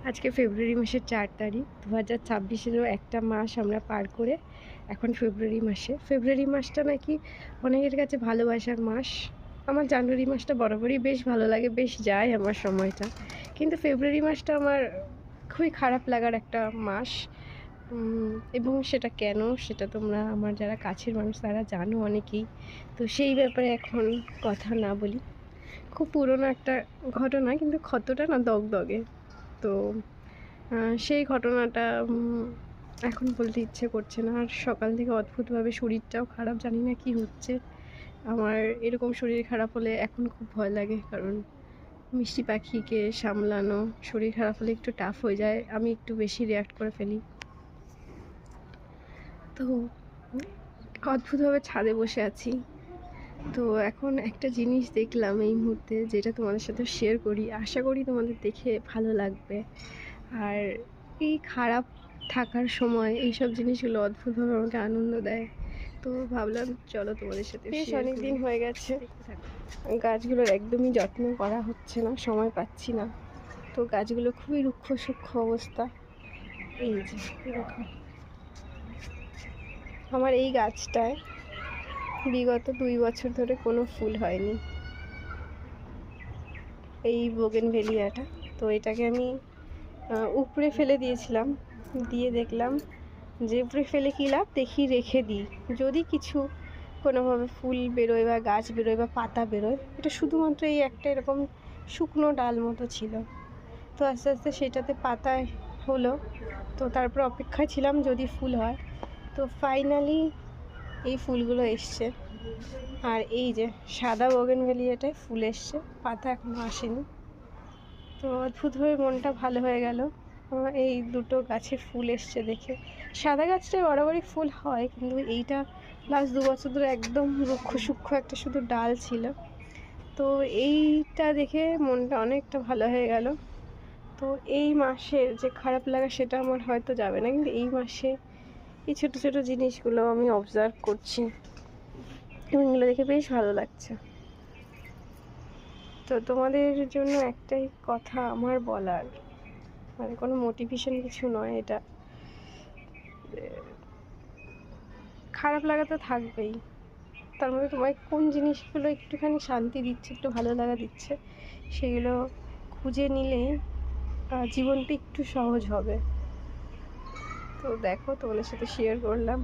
আজকে ফেব্রুয়ারি মাসের ৪ তারিখ ২০২৬-এরও একটা মাস আমরা পার করে এখন ফেব্রুয়ারি মাসে। ফেব্রুয়ারি মাসটা নাকি অনেকের কাছে ভালোবাসার মাস। আমার জানুয়ারি মাসটা বরাবরই বেশ ভালো লাগে, বেশ যায় আমার সময়টা। কিন্তু ফেব্রুয়ারি মাসটা আমার খুবই খারাপ লাগার একটা মাস। এবং সেটা কেন সেটা তোমরা আমার যারা কাছের মানুষ তারা জানো অনেকেই। তো সেই ব্যাপারে এখন কথা না বলি। খুব পুরনো একটা ঘটনা, কিন্তু ক্ষতটা না দগদগে। তো সেই ঘটনাটা এখন বলতে ইচ্ছে করছে না। আর সকাল থেকে অদ্ভুতভাবে শরীরটাও খারাপ, জানি না কি হচ্ছে। আমার এরকম শরীর খারাপ হলে এখন খুব ভয় লাগে, কারণ মিষ্টি পাখিকে সামলানো, শরীর খারাপ হলে একটু টাফ হয়ে যায়, আমি একটু বেশি রিঅ্যাক্ট করে ফেলি। তো অদ্ভুতভাবে ছাদে বসে আছি। তো এখন একটা জিনিস দেখলাম এই মুহূর্তে, যেটা তোমাদের সাথে শেয়ার করি, আশা করি তোমাদের দেখে ভালো লাগবে। আর এই খারাপ থাকার সময় এইসব জিনিসগুলো অদ্ভুতভাবে আমাকে আনন্দ দেয়। তো ভাবলাম চলো তোমাদের সাথে বেশ অনেক দিন হয়ে গেছে গাছগুলোর একদমই যত্ন করা হচ্ছে না, সময় পাচ্ছি না। তো গাছগুলো খুবই রুক্ষ সূক্ষ্ম অবস্থা। এই যে দেখো, আমার এই গাছটায় বিগত 2 বছর ধরে কোনো ফুল হয়নি, এই বোগেনভেলিয়াটা। তো এটাকে আমি উপড়ে ফেলে দিয়েছিলাম, দিয়ে দেখলাম যে উপড়ে ফেলে কী লাভ, দেখি রেখে দিই, যদি কিছু কোনোভাবে ফুল বেরোয় বা গাছ বেরোয় বা পাতা বেরোয়। এটা শুধুমাত্র এই একটা এরকম শুকনো ডাল মতো ছিল। তো আস্তে আস্তে সেটাতে পাতায় হলো। তো তারপর অপেক্ষায় ছিলাম যদি ফুল হয়। তো ফাইনালি এই ফুলগুলো এসছে। আর এই যে সাদা বোগেনভেলিয়াটায় ফুল এসছে, পাতা এখনও আসেনি। তো অদ্ভুতভাবে মনটা ভালো হয়ে গেল এই দুটো গাছে ফুল এসছে দেখে। সাদা গাছটায় বরাবরই ফুল হয়, কিন্তু এইটা লাস্ট 2 বছর ধরে একদম রুক্ষ সূক্ষ্ম একটা শুধু ডাল ছিল। তো এইটা দেখে মনটা অনেকটা ভালো হয়ে গেল। তো এই মাসের যে খারাপ লাগা সেটা আমার হয়তো যাবে না, কিন্তু এই মাসে এই ছোটো ছোটো জিনিসগুলো আমি অবজার্ভ করছি এবং এগুলো দেখে বেশ ভালো লাগছে। তো তোমাদের জন্য একটাই কথা আমার বলার, মানে কোনো মোটিভেশন কিছু নয় এটা। খারাপ লাগা তো থাকবেই, তার মধ্যে তোমায় কোন জিনিসগুলো একটুখানি শান্তি দিচ্ছে, একটু ভালো লাগা দিচ্ছে, সেগুলো খুঁজে নিলেই জীবনটা একটু সহজ হবে। তো দেখো, তোমাদের সাথে শেয়ার করলাম।